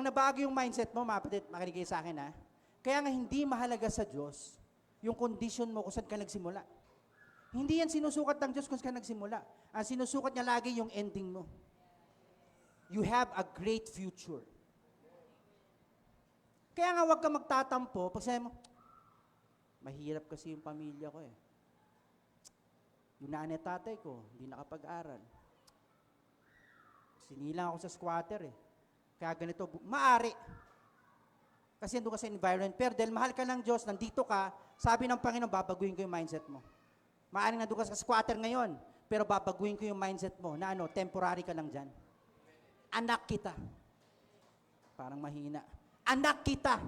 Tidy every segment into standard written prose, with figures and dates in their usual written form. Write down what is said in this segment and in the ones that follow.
Pag nabago yung mindset mo, mga kapatid, makinig kayo sa akin ha. Kaya nga hindi mahalaga sa Diyos yung condition mo kung saan ka nagsimula. Hindi yan sinusukat ng Diyos kung saan ka nagsimula. Ang sinusukat niya lagi yung ending mo. You have a great future. Kaya nga huwag ka magtatampo pag sabi mo, mahirap kasi yung pamilya ko eh. Yung nanay tatay ko, hindi nakapag-aral. Sinilang ako sa squatter eh. Kaya ganito, maari. Kasi nandun ka sa environment. Pero dahil mahal ka ng Diyos, nandito ka, sabi ng Panginoon, babaguhin ko yung mindset mo. Maaaring nandun ka sa squatter ngayon, pero babaguhin ko yung mindset mo na ano, temporary ka lang dyan. Anak kita. Parang mahina. Anak kita.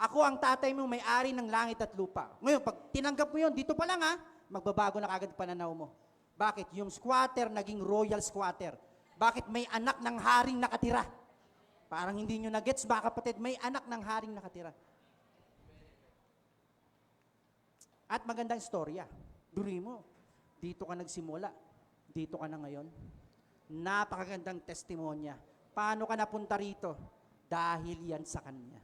Ako ang tatay mo, may-ari ng langit at lupa. Ngayon, pag tinanggap mo yun, dito pa lang ha, magbabago na kagad pananaw mo. Bakit? Yung squatter naging royal squatter. Bakit may anak ng haring nakatira? Parang hindi nyo na-gets ba kapatid, may anak ng haring nakatira. At magandang istorya. Duri mo, dito ka nagsimula, dito ka na ngayon. Napakagandang testimonya. Paano ka napunta rito? Dahil yan sa Kanya.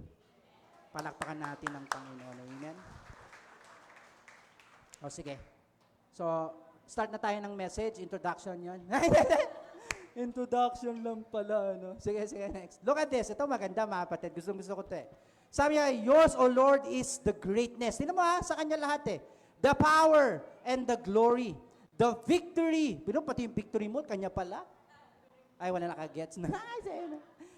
Palakpakan natin ang Panginoon. Amen? O sige. So, start na tayo ng message. Introduction yun. Introduction lang pala. No? Sige, next. Look at this. Ito maganda mga kapatid. Gusto ko ito eh. Sabi niya, yours, O Lord, is the greatness. Tingnan mo ha, sa Kanya lahat eh. The power and the glory. The victory. Pero pati yung victory mo, Kanya pala. Ay, wala nakagets.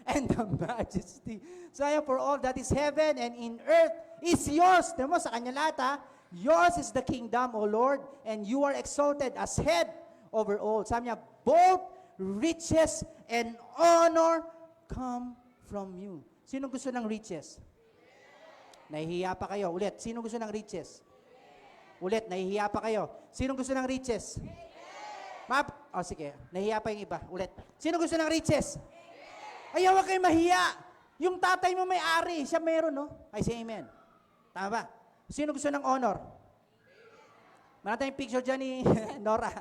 And the majesty. So, for all that is heaven and in earth is yours. Tingnan mo, sa Kanya lahat ha. Yours is the kingdom, O Lord, and you are exalted as head over all. Sabi niya, both riches and honor come from you. Sino gusto ng riches? Nahihiya pa kayo. Ulit, sino gusto ng riches? Ulit, nahihiya pa kayo. Sino gusto ng riches? Sige, nahihiya pa yung iba. Ulit. Sino gusto ng riches? Ayaw kayo mahiya. Yung tatay mo may-ari, siya meron, no? Ay, say amen. Tama ba? Sino gusto ng honor? Meron tayong picture dyan ni Nora.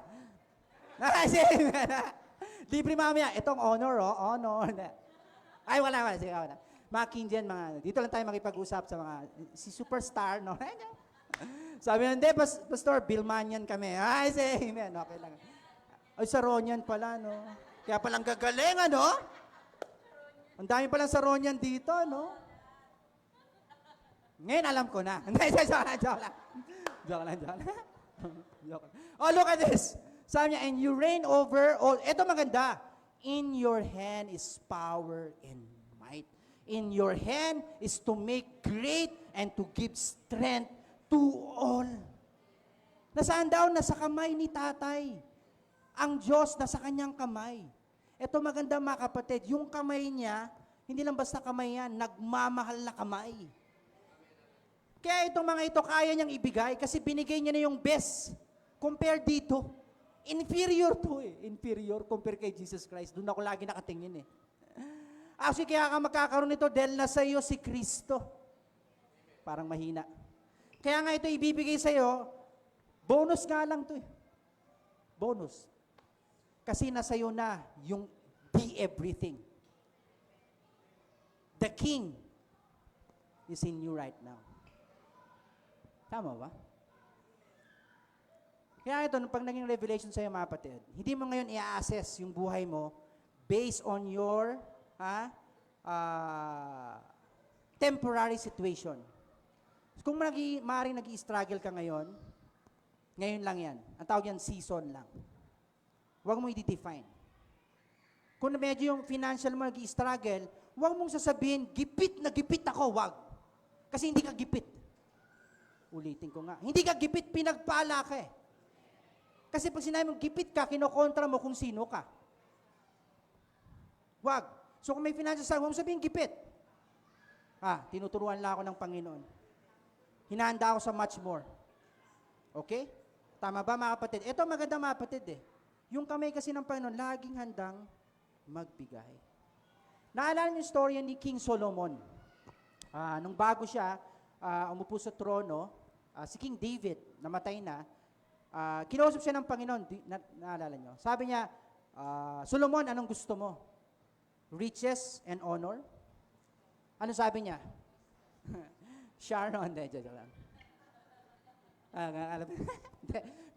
Say amen. Libre mamaya. Itong honor, honor. Ay, wala. Sige, wala. Mga Kindian, dito lang tayo makipag-usap sa mga, si superstar, no? Sabi hindi, Pastor, Bilmanian kami. Ay, say amen. Okay lang. Ay, Saronian pala, no? Kaya palang gagaling, ano? Ang dami palang Saronian dito, no? Ngayon, alam ko na. Joke lang. Oh, look at this. Sabi niya, and you reign over all. Ito maganda. In your hand is power and might. In your hand is to make great and to give strength to all. Nasaan daw? Nasa kamay ni tatay. Ang Diyos nasa kanyang kamay. Ito maganda mga kapatid, yung kamay niya, hindi lang basta kamay yan, nagmamahal na kamay. Kaya itong mga ito, kaya niyang ibigay kasi binigay niya na yung best. Compare dito. Inferior to eh. Inferior compare kay Jesus Christ. Doon ako lagi nakatingin eh. Actually, kaya ka magkakaroon nito dahil nasa iyo si Kristo. Parang mahina. Kaya nga ito ibibigay sa iyo, bonus nga lang to eh. Bonus. Kasi nasa iyo na yung the everything. The King is in you right now. Tama ba? Kaya ito, pag naging revelation sa iyo mga kapatid, hindi mo ngayon i-assess yung buhay mo based on your temporary situation. Kung maaaring nag-i-struggle ka ngayon lang yan. Ang tawag yan, season lang. Huwag mo i-define. Kung medyo yung financial mo nag-i-struggle, huwag mong sasabihin, gipit na gipit ako, wag. Kasi hindi ka gipit. Ulitin ko nga. Hindi ka gipit, pinagpala ka eh. Kasi pag sinabi mong gipit ka, kinokontra mo kung sino ka. Wag. So kung may financial struggle, huwag mo sabihin gipit. Tinuturuan lang ako ng Panginoon. Hinahanda ako sa much more. Okay? Tama ba mga kapatid? Ito maganda mga kapatid eh. Yung kamay kasi ng Panginoon, laging handang magbigay. Naalala niyo yung story ni King Solomon. Nung bago siya, umupo sa trono, si King David, namatay na, kinausap siya ng Panginoon, naalala niyo. Sabi niya, Solomon, anong gusto mo? riches and honor. Ano sabi niya? Sharon, joke lang.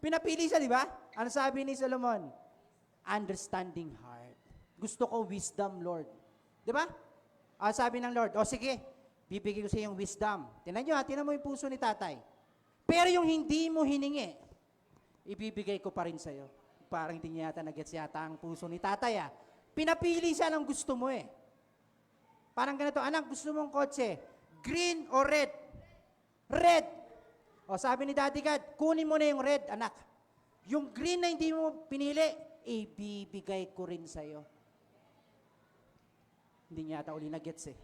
Pinapili siya, di ba? Ano sabi ni Solomon? Understanding heart. Gusto ko wisdom, Lord. Di ba? Sabi ng Lord, sige, bibigay ko sa yung wisdom. Tinan mo yung puso ni tatay. Pero yung hindi mo hiningi, ibibigay ko pa rin sa'yo. Parang hindi niya yata nag-gets yata ang puso ni tatay. Pinapili siya ng gusto mo eh. Parang ganito, anak, gusto mong kotse, green o red? Red. Sabi ni Daddy God, kunin mo na yung red, anak. Yung green na hindi mo pinili, ibibigay ko rin sa'yo. Hindi niya yata uli nag-gets eh.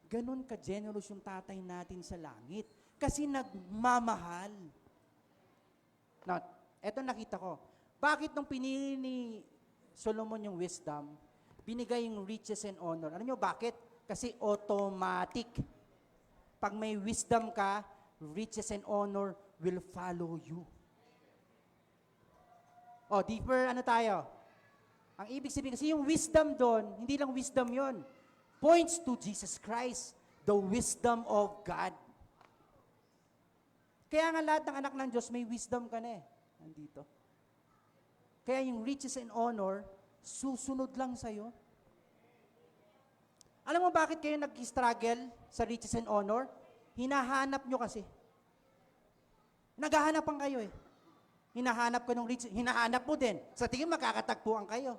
Ganon ka-generous yung tatay natin sa langit. Kasi nagmamahal. Now, eto nakita ko. Bakit nung pinili ni Solomon yung wisdom, binigay yung riches and honor? Ano nyo, bakit? Kasi automatic. Pag may wisdom ka, riches and honor will follow you. Deeper ano tayo? Ang ibig sabihin, kasi yung wisdom doon, hindi lang wisdom yon, points to Jesus Christ, the wisdom of God. Kaya nga lahat ng anak ng Diyos, may wisdom ka na eh. Nandito. Kaya yung riches and honor, susunod lang sa'yo. Alam mo bakit kayo nag-struggle sa riches and honor? Hinahanap nyo kasi. Naghahanapan kayo eh. Hinahanap ko ng riches, hinahanap mo din. Sa tingin makakatagpuan kayo.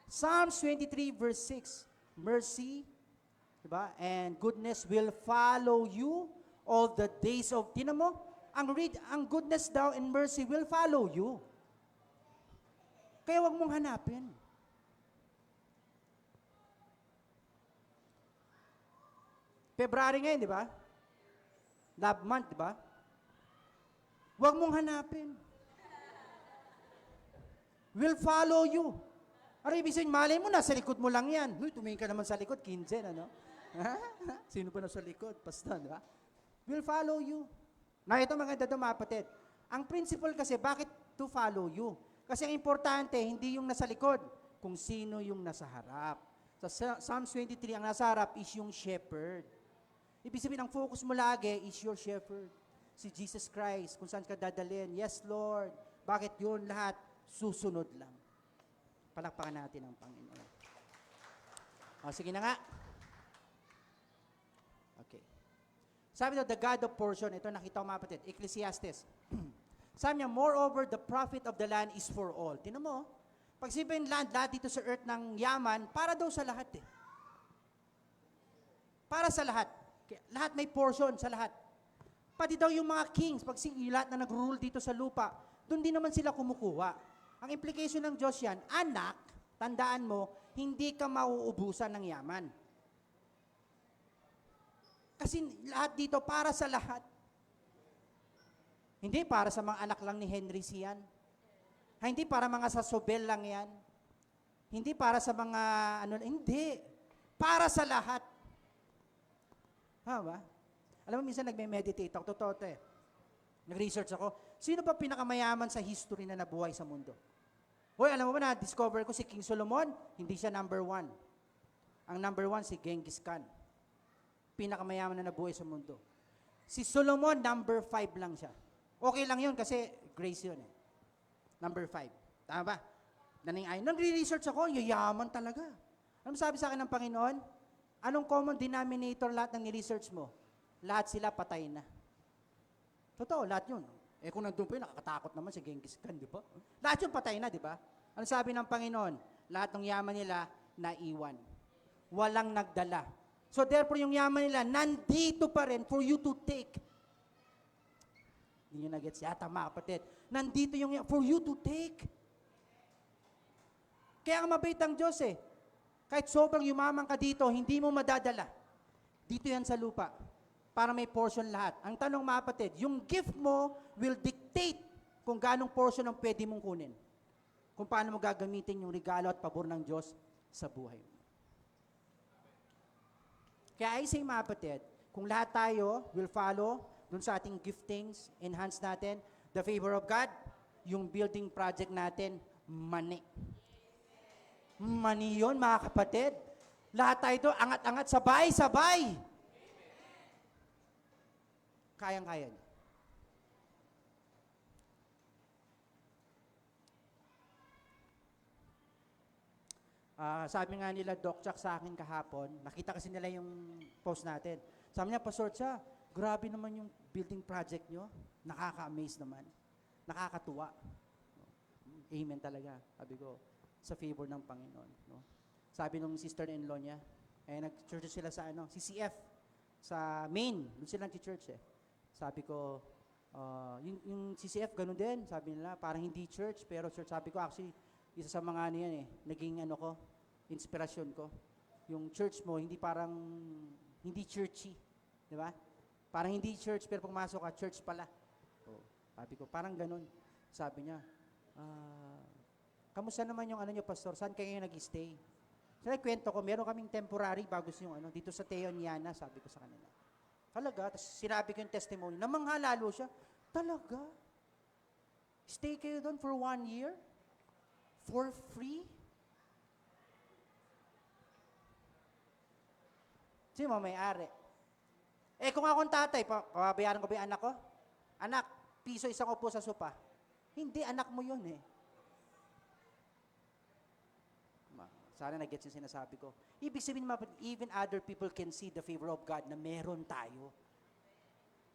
Psalms 23 verse 6, mercy, diba? And goodness will follow you all the days of, tinan mo, ang goodness daw and mercy will follow you. Kaya wag mong hanapin. February ngayon, di ba? Love month, di ba? Wag mong hanapin. Will follow you. Ano ibig sabihin, malay mo, nasa likod mo lang yan. Tumingin ka naman sa likod, 15, ano? Sino pa nasa likod? Basta, di ba? Will follow you. Na ito maganda ito, mga kapatid. Ang principle kasi, bakit to follow you? Kasi ang importante, hindi yung nasa likod, kung sino yung nasa harap. Sa Psalms 23, ang nasa harap is yung shepherd. Ibig sabihin, ang focus mo lagi is your shepherd. Si Jesus Christ, kung saan ka dadalhin. Yes, Lord. Bakit yun lahat? Susunod lang. Palakpakan natin ang Panginoon. Sige na nga. Okay. Sabi daw, the God of portion, ito nakita ko mga kapatid, Ecclesiastes. Sabi niya, moreover, the profit of the land is for all. Tinan mo, pag sabihin land, lahat dito sa earth ng yaman, para daw sa lahat eh. Para sa lahat. Lahat may portion sa lahat. Pati daw yung mga kings, pag lahat na nag-rule dito sa lupa, doon din naman sila kumukuha. Ang implication ng Diyos yan, anak, tandaan mo, hindi ka mauubusan ng yaman. Kasi lahat dito para sa lahat. Hindi para sa mga anak lang ni Henry Sian. Hindi para mga sa Sobel lang yan. Hindi para sa mga hindi. Para sa lahat. Ba? Alam mo, minsan nagme-meditate ako. Totoo ito eh. Nag-research ako. Sino ba pinakamayaman sa history na nabuhay sa mundo? Hoy, alam mo ba na-discover ko si King Solomon? Hindi siya number 1. Ang number 1 si Genghis Khan. Pinakamayaman na nabuhay sa mundo. Si Solomon, number 5 lang siya. Okay lang yun kasi grace yun eh. Number 5. Tama ba? Nag-research ako, yayaman talaga. Ano sabi sa akin ng Panginoon? Anong common denominator lahat ng ni-research mo? Lahat sila patay na. Totoo, lahat yun. Kung nandun po yun, nakakatakot naman si Genghis Khan, di ba? Lahat yun patay na, di ba? Ano sabi ng Panginoon? Lahat ng yaman nila, naiwan. Walang nagdala. So therefore, yung yaman nila, nandito pa rin for you to take. Hindi nyo nag-gets yata, mga kapatid. Nandito yung for you to take. Kaya ang mabait ang Diyos eh. Kahit sobrang yumaman ka dito, hindi mo madadala. Dito yan sa lupa. Para may portion lahat. Ang tanong, mga kapatid, yung gift mo will dictate kung ganong portion ang pwede mong kunin. Kung paano mo gagamitin yung regalo at pabor ng Diyos sa buhay mo. Kaya I say, mga kapatid, kung lahat tayo will follow dun sa ating giftings, enhance natin the favor of God, yung building project natin, mani. Mani yun, mga kapatid. Lahat tayo doon, angat-angat, sabay-sabay. Kayang-kaya niyo. Sabi nga nila, Doc Chuck sa akin kahapon, nakita kasi nila yung post natin. Sabi niya, Pastor Cha, grabe naman yung building project nyo. Nakaka-amaze naman. Nakakatuwa. Amen talaga. Sabi ko, sa favor ng Panginoon. No? Sabi nung sister-in-law niya, nag-church sila sa CCF, sa Maine. Doon sila nag-church eh. Sabi ko, yung CCF, ganun din. Sabi nila, parang hindi church, pero church. Sabi ko, actually, isa sa mga yan naging inspirasyon ko. Yung church mo, hindi churchy. Di ba? Parang hindi church, pero pumasok ka, church pala. So, sabi ko, parang ganun. Sabi niya, kamusta naman yung nyo, Pastor? Saan kayo nag-stay? So, kwento ko, meron kaming temporary bago yung dito sa Teoniana, sabi ko sa kanila. Talaga? Tapos sinabi ko yung testimony. Namangha lalo siya. Talaga? Stay kayo doon for 1 year? For free? Sino may-ari? Kung akong tatay, pabayaran ko ba yung anak ko? Anak, piso isang upo sa sopa. Hindi, anak mo yun eh. Sana nag-gets yung sinasabi ko. Ibig sabihin naman, even other people can see the favor of God na meron tayo.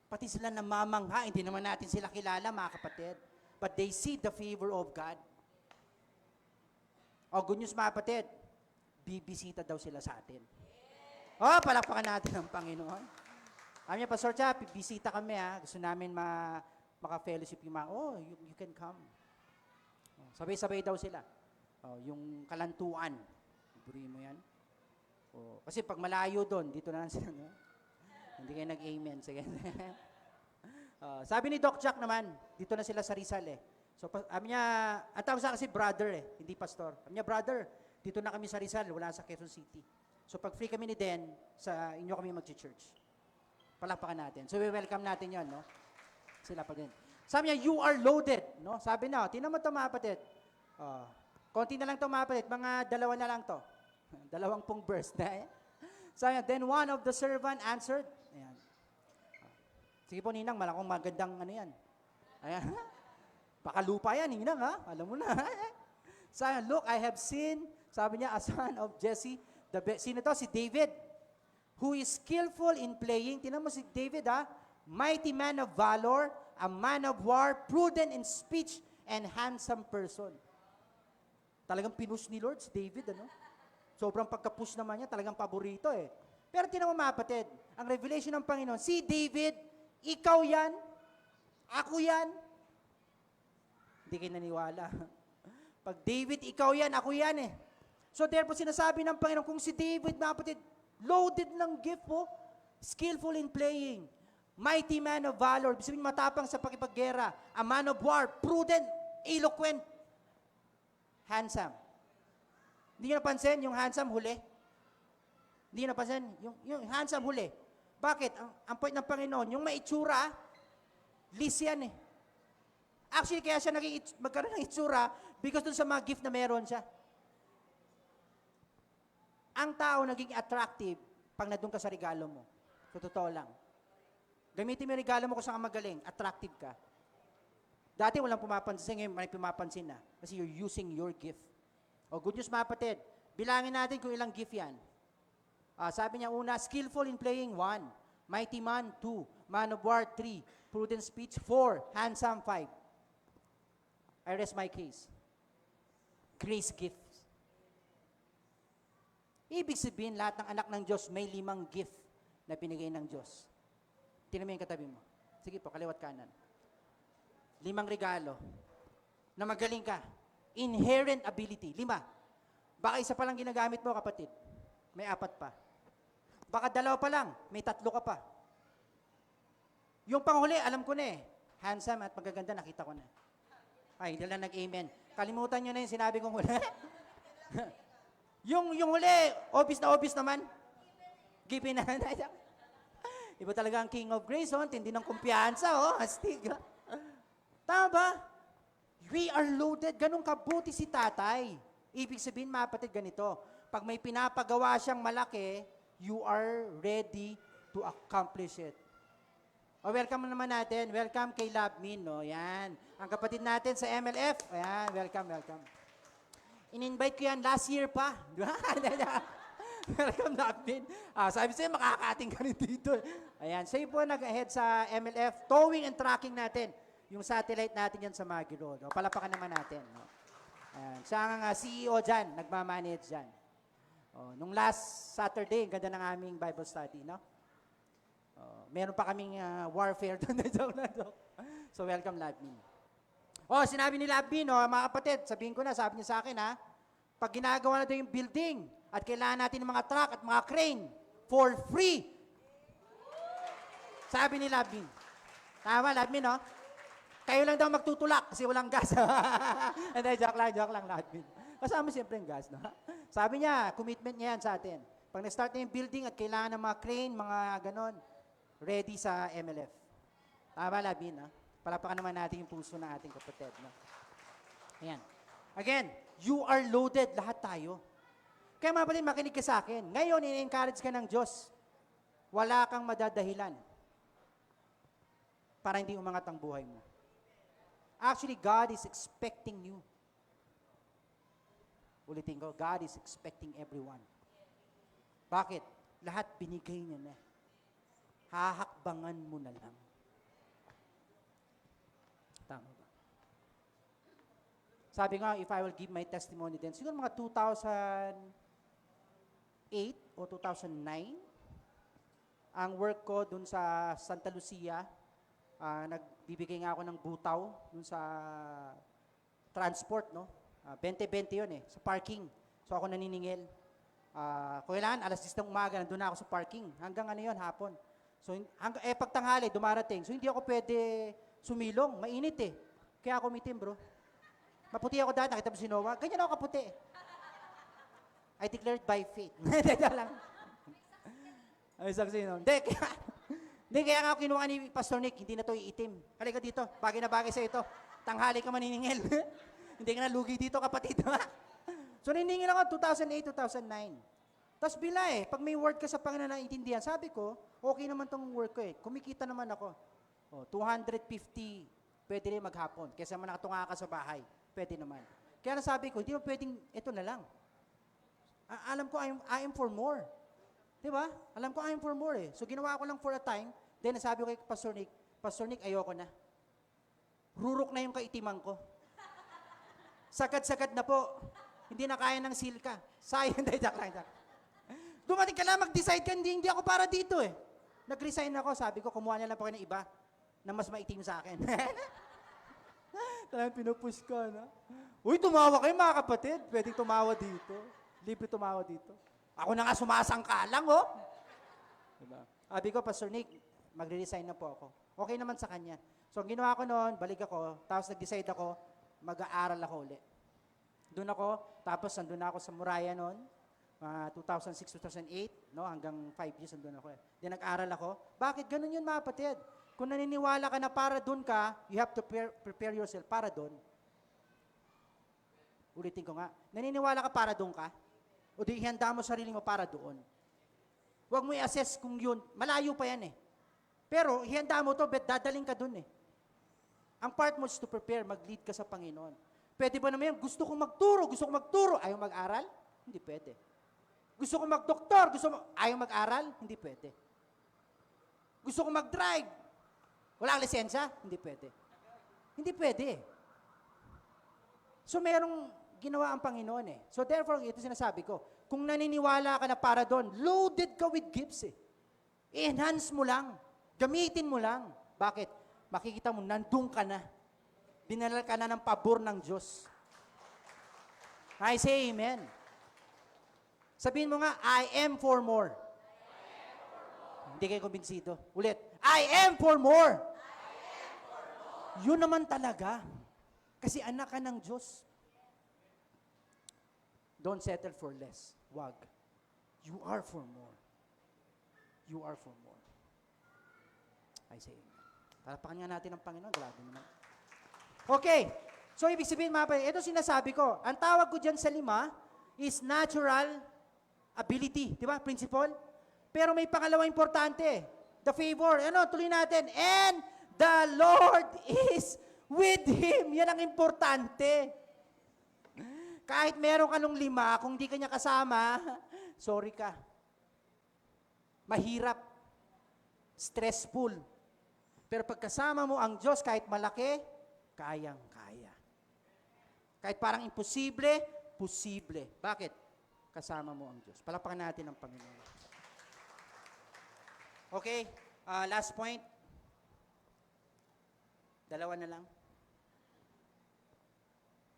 Pati sila namamangha, hindi naman natin sila kilala, mga kapatid. But they see the favor of God. Good news, mga kapatid, bibisita daw sila sa atin. Palakpakan natin ang Panginoon. Kami niya, Pastor Cha, bisita kami ha. Gusto namin maka-fellowship yung mga, you can come. Sabay-sabay daw sila. Yung kalantuan. Iburi mo yan. Kasi pag malayo doon, dito na lang sila. No? Hindi kayo nag-amen. Sige. Sabi ni Doc Jack naman, dito na sila sa Rizal eh. So, sabi niya, ang tawag sa kasi brother hindi pastor. Sabi niya, brother, dito na kami sa Rizal, wala sa Quezon City. So, pag free kami ni Den, sa inyo kami mag-church. Palakpakan natin. So, we welcome natin yan, no? Sila pa din. Sabi niya, you are loaded, no? Sabi na, tinan mo ito, mga kapatid. Konti na lang ito, mga kapatid. Mga dalawa na lang ito. 20 verse na eh. Sabi niya, then one of the servant answered. Ayan. Sige po, Ninang, malakong magandang yan. Ayan. Baka lupa yan, Ninang, ha? Alam mo na. Sabi niya, look, I have seen, sabi niya, a son of Jesse. Sino to? Si David. Who is skillful in playing. Tinan mo si David, ha? Mighty man of valor, a man of war, prudent in speech, and handsome person. Talagang pinush ni Lord si David, Sobrang pagka-push naman niya, talagang paborito eh. Pero tinan mo, mga kapatid, ang revelation ng Panginoon, si David, ikaw yan, ako yan. Hindi kayo naniwala. Pag David, ikaw yan, ako yan eh. So therefore, sinasabi ng Panginoon, kung si David, mga kapatid, loaded ng gift po, skillful in playing, mighty man of valor, ibig sabihin matapang sa pakipaggera, a man of war, prudent, eloquent, handsome. Hindi nyo napansin yung handsome huli? Hindi nyo napansin? Yung handsome huli. Bakit? Ang point ng Panginoon, yung maitsura, list yan eh. Actually, kaya siya magkaroon ng itsura because dun sa mga gift na meron siya. Ang tao naging attractive pag nandun ka sa regalo mo. So, totoo lang. Gamitin mo yung regalo mo kung saan ka magaling, attractive ka. Dati walang pumapansin, ngayon may pumapansin na. Kasi you're using your gift. Good news, mga kapatid. Bilangin natin kung ilang gift yan. Sabi niya una, skillful in playing, 1. Mighty man, 2. Man of war, 3. Prudent speech, 4. Handsome, 5. I rest my case. Grace gifts. Ibig sabihin, lahat ng anak ng Diyos may 5 gift na binigay ng Diyos. Tingnan mo yung katabi mo. Sige po, kaliwat kanan. 5 regalo na magaling ka. Inherent ability. 5. Baka isa pa lang ginagamit mo, kapatid. May 4 pa. Baka 2 pa lang. May 3 ka pa. Yung panghuli, alam ko na eh. Handsome at magaganda, nakita ko na. Ay, hindi lang nag-amen. Kalimutan nyo na yung sinabi kong huli. yung huli, obvious na obvious naman. Gipin na. Iba talaga ang King of Grace, tindi ng kumpiyansa, astig. Tama ba? We are loaded. Ganun kabuti si tatay. Ibig sabihin, mga kapatid, ganito. Pag may pinapagawa siyang malaki, you are ready to accomplish it. O, welcome naman natin. Welcome kay Labmin, no? Yan. Ang kapatid natin sa MLF. Ayan, welcome. In-invite ko yan last year pa. Di ba? Welcome, Labmin. Sabi sa'yo, makakating ka rin dito. Ayan, siya po nag-ahead sa MLF, towing and tracking natin. Yung satellite natin yan sa Maggie Road. O, palapakan naman natin. No? Ayan, siya ang CEO dyan, nagmamanage dyan. O, nung last Saturday, ang ganda ng aming Bible study, no? Meron pa kaming warfare doon. So, welcome, Labmin. Sinabi ni Labmin, mga kapatid, sabihin ko na, sabi niya sa akin, pag ginagawa na doon yung building, at kailangan natin ng mga truck at mga crane for free. Sabi ni Labmin. Tama, Labmin, no? Kayo lang daw magtutulak kasi walang gas. Hindi, joke lang, Labmin. Kasama siyempre yung gas, no? Sabi niya, commitment niya yan sa atin. Pag nag-start na yung building at kailangan ng mga crane, mga ganon, ready sa MLF. Tama, Labmin, no? Palapakan naman natin yung puso ng ating kapatid, no? Ayan. Again, you are loaded, lahat tayo. Kaya mga kapatid, makinig ka sa akin. Ngayon, in-encourage ka ng Diyos. Wala kang madadahilan para hindi umangat ang buhay mo. Actually, God is expecting you. Ulitin ko, God is expecting everyone. Bakit? Lahat binigay niya na. Hahakbangan mo na lang. Tama ba? Sabi nga, if I will give my testimony then, siguro mga 2008 o 2009, ang work ko dun sa Santa Lucia, nagbibigay nga ako ng butaw dun sa transport, no? 20-20 yun sa parking. So ako naniningil. Kailangan, alas 10 ng umaga, nandun na ako sa parking. Hanggang hapon. So, pagtanghali, dumarating. So hindi ako pwede sumilong, mainit Kaya ako umitim, bro. Maputi ako dati, nakita mo si Noah. Ganyan ako kaputi. I declared by faith. Hindi lang. Ay, saksi, no? Hindi, kaya nga ako kinuha ni Pastor Nick, hindi na to iitim. Halika dito, bagay na bagay sa ito. Tanghali ka maniningil. Hindi ka na lugi dito, kapatid. So, naniningil ako 2008, 2009. Tapos bila pag may word ka sa Panginoon na intindihan, sabi ko, okay naman tong work ko Kumikita naman ako. 250, pwede rin maghapon. Kesa man nakatunga ka sa bahay, pwede naman. Kaya nasabi ko, hindi mo pwedeng, ito na lang. Alam ko, I am for more. Diba? Alam ko, I am for more So, ginawa ko lang for a time. Then, nasabi ko kay Pastor Nick, ayoko na. Rurok na yung kaitiman ko. Sagad-sagad na po. Hindi na kaya ng silka. Sayang, joke lang. Dumating ka lang, mag-decide ka, hindi ako para dito Nag-resign ako, sabi ko, kumuha na lang po kayo ng iba na mas maitim sa akin. Talagang pinupush ka, no? Uy, tumawa kayo mga kapatid. Pwedeng tumawa dito. Libre tumawa dito. Ako na nga sumasangkalang, Diba? Sabi ko, Pastor Nick, magre-resign na po ako. Okay naman sa kanya. So, ang ginawa ko noon, balik ako, tapos nag-decide ako, mag-aaral ako ulit. Doon ako, tapos nandun na ako sa Muraya noon, 2006-2008, no? Hanggang 5 years nandun ako Then nag-aral ako. Bakit? Ganun yun, mga kapatid. Kung naniniwala ka na para doon ka, you have to prepare yourself para doon. Ulitin ko nga. Naniniwala ka para doon ka? O di ihanda mo sarili mo para doon? Huwag mo i-assess kung yun. Malayo pa yan Pero ihanda mo to, bet dadaling ka doon Ang part mo is to prepare, mag-lead ka sa Panginoon. Pwede ba naman yan? Gusto kong magturo. Ayaw mag-aral? Hindi pwede. Gusto kong mag-doktor, ayaw mag-aral? Hindi pwede. Gusto kong mag-drive? Wala kang lisensya? Hindi pwede. Hindi pwede. So, merong ginawa ang Panginoon So, therefore, ito sinasabi ko, kung naniniwala ka na para doon, loaded ka with gifts I-enhance mo lang. Gamitin mo lang. Bakit? Makikita mo, nandun ka na. Dinala ka na ng pabor ng Diyos. I say amen. Sabihin mo nga, I am for more. Hindi kayo kumbinsido. Ulit, I am for more. Yun naman talaga. Kasi anak ka ng Diyos. Don't settle for less. Wag. You are for more. You are for more. I say amen. Talapakan nga natin ang Panginoon. Grabe naman. Okay. So, ibig sabihin, mga kapatid, ito sinasabi ko, ang tawag ko dyan sa 5 is natural ability. Di ba? Principle. Pero may pangalawang importante. The favor. Ano? Tuloy natin. And the Lord is with him. Yan ang importante. Kahit meron ka nung 5, kung di ka niya kasama, sorry ka. Mahirap. Stressful. Pero pagkasama mo ang Diyos, kahit malaki, kayang-kaya. Kahit parang imposible, posible. Bakit? Kasama mo ang Diyos. Palakpakan natin ang Panginoon. Okay, last point. 2 na lang.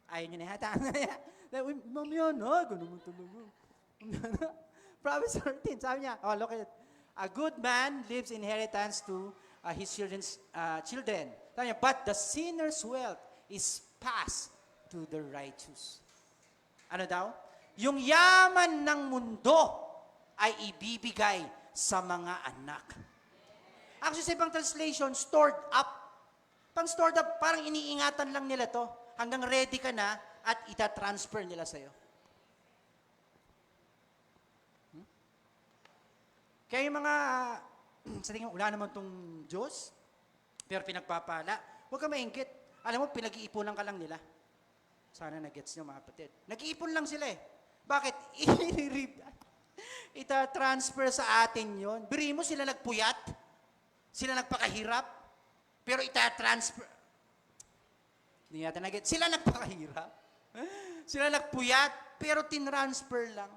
Ayaw nyo na yata. Ma'am yan, ha? Ganun mo talaga. Proverbs 13, sabi niya, oh, look at it. A good man leaves inheritance to his children. Sabi niya, but the sinner's wealth is passed to the righteous. Ano daw? Yung yaman ng mundo ay ibibigay sa mga anak. Actually, sa ibang translation, stored up. Pang stored up, parang iniingatan lang nila to. Hanggang ready ka na at itatransfer nila sa'yo. Kaya yung mga, sa tingin mo, wala naman tong Diyos, pero pinagpapala, huwag ka maingkit. Alam mo, pinag-iipunan ka lang nila. Sana na-gets nyo, mga kapatid. Nag-iipon lang sila eh. Bakit? Ita-transfer sa atin yon. Biri mo, sila nagpuyat. Sila nagpakahirap. Pero ita-transfer. Hindi yata na-gets. Sila nagpakahirap. Sila nagpuyat, pero tinransfer lang.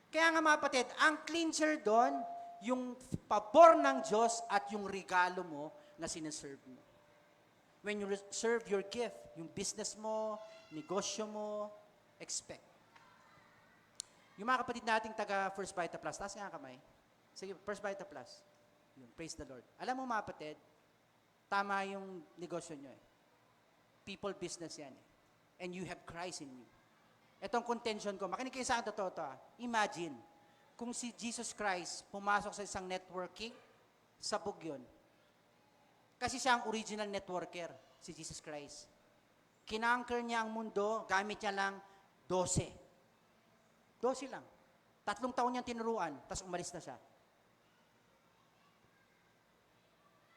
Kaya nga mga kapatid, ang clincher doon, yung pabor ng Diyos at yung regalo mo na sineserve mo. When you serve your gift, yung business mo, negosyo mo, expect. Yung mga kapatid nating taga First Vita Plus, taas nga kamay. Sige, First Vita Plus. Yun, praise the Lord. Alam mo mga kapatid, tama yung negosyo nyo eh. People business yan eh. And you have Christ in you. Itong contention ko, makinig kayo sa akin, totoo to. Imagine, kung si Jesus Christ pumasok sa isang networking, sabog yun. Kasi siya ang original networker, si Jesus Christ. Kinanker niya ang mundo, gamit niya lang 12. 12 lang. 3 taon niyang tinuruan, tapos umalis na siya.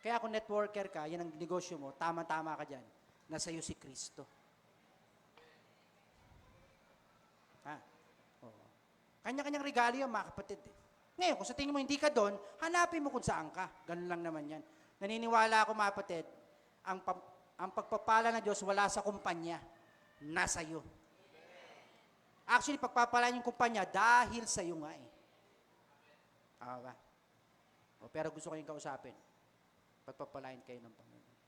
Kaya kung networker ka, yan ang negosyo mo, tama-tama ka dyan. Nasa iyo si Kristo. Kanya-kanyang regalo yan, mga kapatid. Ngayon, kung sa tingin mo hindi ka doon, hanapin mo kung saan ka. Ganun lang naman yan. Naniniwala ako, mga kapatid, ang pagpapala ng Diyos wala sa kumpanya, nasa iyo. Actually, pagpapala yung kumpanya dahil sa iyo nga eh. Ba? Pero gusto ko yung kausapin. Pagpapalain kayo ng Panginoon.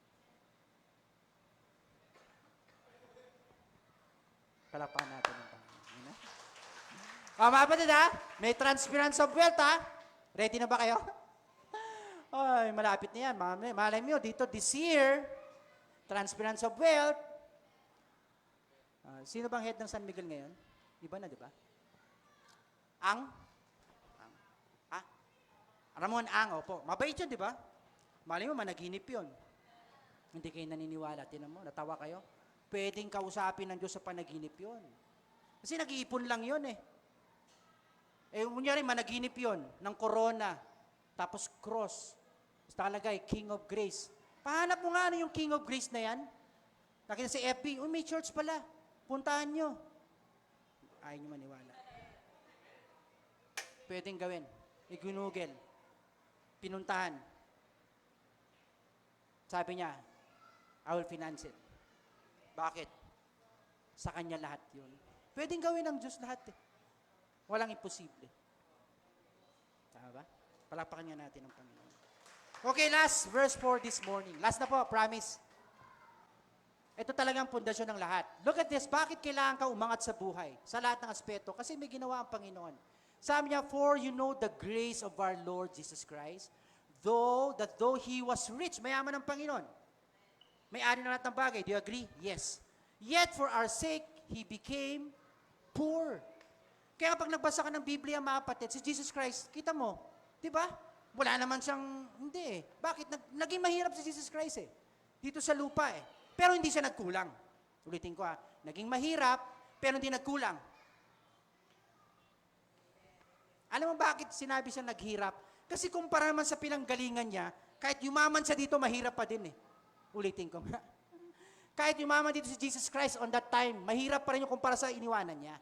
Palakpakan natin ng Panginoon. Mga kapatid ha, may transference of wealth ha. Ready na ba kayo? Ay, malapit na yan. Malay mo, dito this year, transference of wealth. Sino bang head ng San Miguel ngayon? Iba na, di ba? Ramon Ang, opo. Mabait yun, di ba? Malay mo, managinip yun. Hindi kayo naniniwala. Tinan mo, natawa kayo. Pwedeng kausapin ng Diyos sa panaginip yun. Kasi nag-iipon lang yun eh. Kunyari, managinip yun ng corona, tapos cross. Tapos nakalagay, King of Grace. Pahanap mo nga ano yung King of Grace na yan. Nakita sa FB, may church pala. Puntahan nyo. Ayaw nyo maniwala. Pwedeng gawin. I-Google. Pinuntahan. Sabi niya, I will finance it. Bakit? Sa kanya lahat yun. Pwedeng gawin ng Diyos lahat eh. Walang imposible. Tama ba? Palakpakan nga natin ang Panginoon. Okay, last verse for this morning. Last na po, promise. Ito talagang pundasyon ng lahat. Look at this. Bakit kailangan ka umangat sa buhay? Sa lahat ng aspeto. Kasi may ginawa ang Panginoon. Sabi niya, for you know the grace of our Lord Jesus Christ, though He was rich, mayaman ang Panginoon. May-ari na lahat ng bagay. Do you agree? Yes. Yet for our sake, He became poor. Kaya pag nagbasa ka ng Biblia, mga kapatid, si Jesus Christ, kita mo, di ba? Wala naman siyang, hindi eh. Bakit? Naging mahirap si Jesus Christ eh. Dito sa lupa eh. Pero hindi siya nagkulang. Ulitin ko naging mahirap, pero hindi nagkulang. Alam mo bakit sinabi siya naghirap? Kasi kumpara naman sa pinanggalingan niya, kahit yumaman siya dito, mahirap pa din eh. Ulitin ko nga. Kahit yumaman dito si Jesus Christ on that time, mahirap pa rin yung kumpara sa iniwanan niya.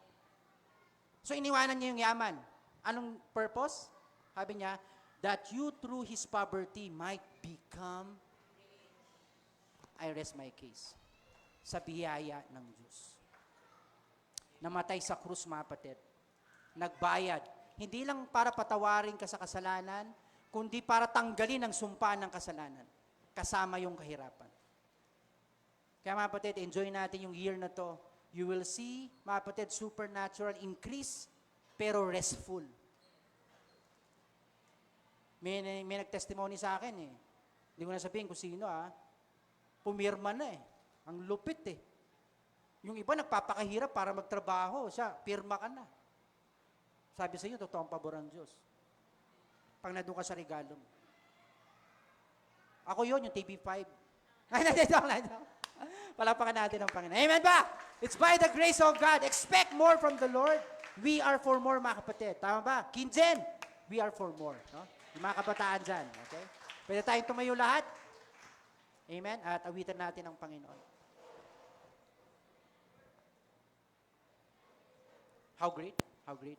So iniwanan niya yung yaman. Anong purpose? Sabi niya, that you through His poverty might become, I rest my case, sa biyaya ng Diyos. Namatay sa krus, mga kapatid. Nagbayad. Hindi lang para patawarin ka sa kasalanan, kundi para tanggalin ang sumpa ng kasalanan. Kasama yung kahirapan. Kaya mga kapatid, enjoy natin yung year na to. You will see, mga kapatid, supernatural increase, pero restful. May nag-testimony sa akin eh. Hindi ko na sabihin kung sino pumirma na eh. Ang lupit eh. Yung iba nagpapakahirap para magtrabaho. Siya, pirma ka na. Sabi sa inyo, totoo ang pabor ng Diyos. Pag nandun ka sa regalo mo. Ako yun, yung TV5. Ay, nandito lang. Palapakan natin ang Panginoon. Amen ba? It's by the grace of God. Expect more from the Lord. We are for more, mga kapatid. Tama ba? Kinjen, we are for more. No? Yung mga kabataan dyan. Okay? Pwede tayong tumayo lahat. Amen? At awitan natin ang Panginoon. How great? How great?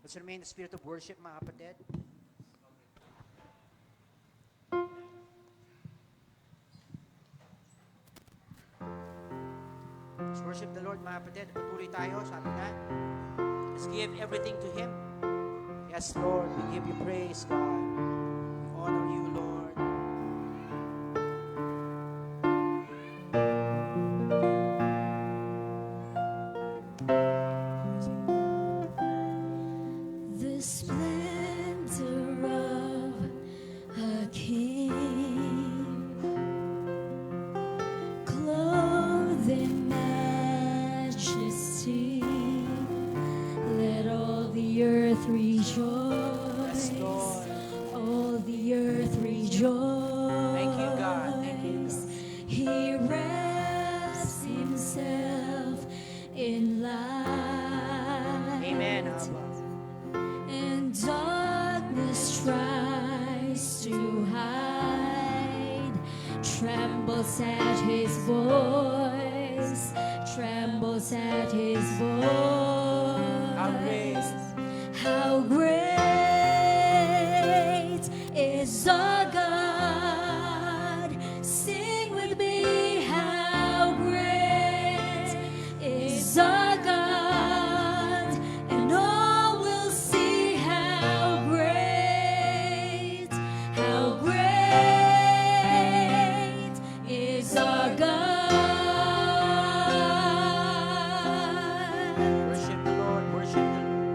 Let's remain in the spirit of worship, mga kapatid. Let's worship the Lord, mga kapatid. Patuloy tayo, sabi nga. Let's give everything to Him. Yes, Lord, we give you praise, God. We honor you, Lord. The splendor of a king, clothed in majesty, let all the earth rejoice. Yes, Lord. All the earth rejoice. Thank you, God. Thank you, God. He wraps Himself in light. Amen, Abba. And darkness tries to hide, trembles at His voice, trembles at His voice. How great is our God? Sing with me, how great is our God, and all will see how great is our God. Worship the Lord, worship the Lord.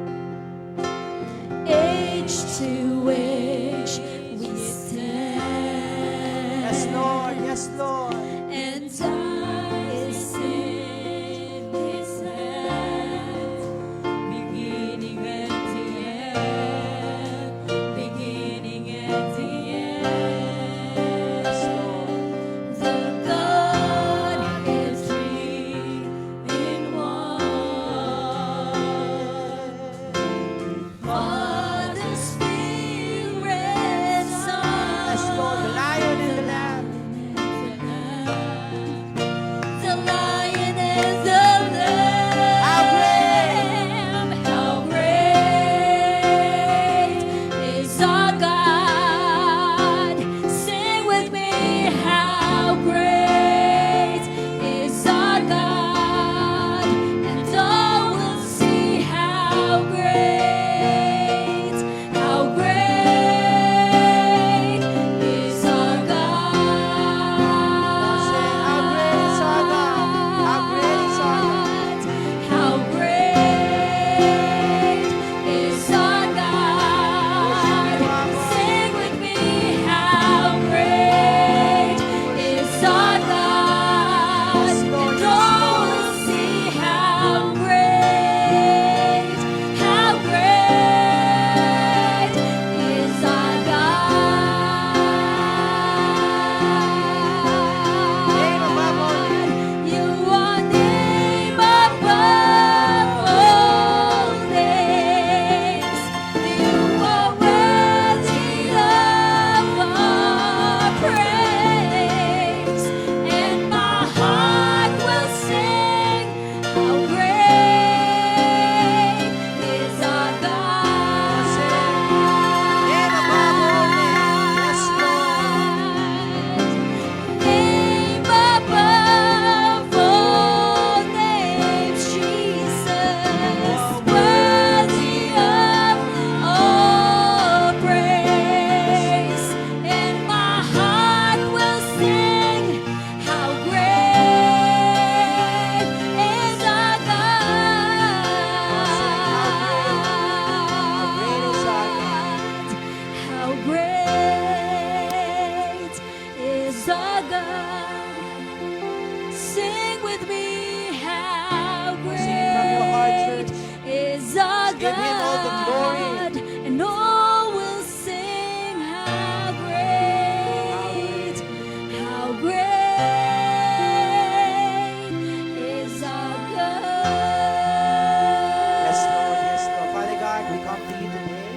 we come to you today.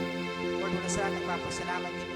Lord, una sa lahat, nagpapasalamat din